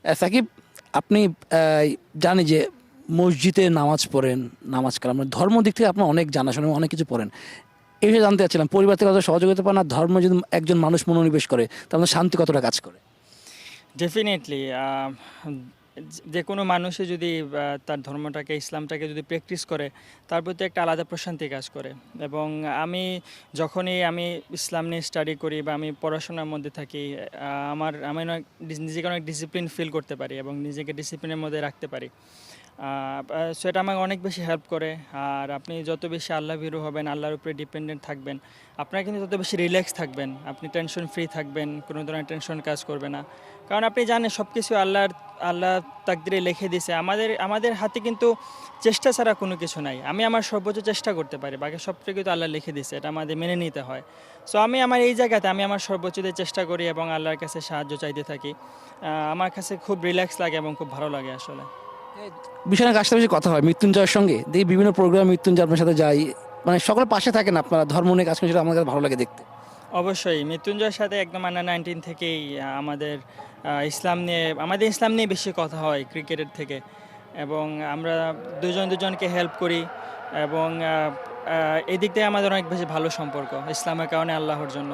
সাকিব, আপনি জানি যে মসজিদে নামাজ পড়েন, নামাজ কালাম মানে ধর্ম দিক থেকে আপনার অনেক জানাশোনা অনেক কিছু পড়েন। এই বিষয়ে জানতে চাচ্ছিলাম পরিবার থেকে কত সহযোগিতা পান, আর ধর্ম যদি একজন মানুষ মনোনিবেশ করে তাহলে শান্তি কতটা কাজ করে? ডেফিনেটলি যে কোনো মানুষই যদি তার ধর্মটাকে ইসলামটাকে যদি প্র্যাকটিস করে তার প্রতি একটা আলাদা প্রশান্তি কাজ করে। এবং যখনই আমি ইসলাম নিয়ে স্টাডি করি বা আমি পড়াশোনার মধ্যে থাকি, আমি নিজেকে অনেক ডিসিপ্লিন ফিল করতে পারি এবং নিজেকে ডিসিপ্লিনের মধ্যে রাখতে পারি। সো এটা আমাকে অনেক বেশি হেল্প করে। আর আপনি যত বেশি আল্লাহ ভীরু হবেন, আল্লাহর উপরে ডিপেন্ডেন্ট থাকবেন, আপনারা কিন্তু তত বেশি রিল্যাক্স থাকবেন, আপনি টেনশন ফ্রি থাকবেন, কোনো ধরনের টেনশন কাজ করবে না। কারণ আপনি জানেন সব কিছু আল্লাহ তাকদিরে লিখে দিয়েছে। আমাদের আমাদের হাতে কিন্তু চেষ্টা ছাড়া কোনো কিছু নাই। আমি আমার সর্বোচ্চ চেষ্টা করতে পারি, বাকি সবটা কিন্তু আল্লাহ লিখে দিয়েছে, এটা আমাদের মেনে নিতে হয়। সো আমি আমার এই জায়গাতে আমি আমার সর্বোচ্চ দিয়ে চেষ্টা করি এবং আল্লাহর কাছে সাহায্য চাইতে থাকি। আমার কাছে খুব রিল্যাক্স লাগে এবং খুব ভালো লাগে আসলে। বিষয়টা কাজটা বেশি কথা হয় মৃত্যুঞ্জয়ের সঙ্গে, দেখি বিভিন্ন প্রোগ্রাম মৃত্যুঞ্জয় আপনার সাথে যাই, মানে সকলের পাশে থাকেন আপনারা, ধর্ম নিয়ে কাজ করেন, সেটা আমার কাছে ভালো লাগে দেখতে। অবশ্যই মৃত্যুঞ্জয়ের সাথে একদম আন্ডার 19 থেকেই আমাদের ইসলাম নিয়ে বেশি কথা হয় ক্রিকেটের থেকে। এবং আমরা দুজনকে হেল্প করি এবং এই দিক থেকে আমাদের অনেক বেশি ভালো সম্পর্ক ইসলামের কারণে, আল্লাহর জন্য।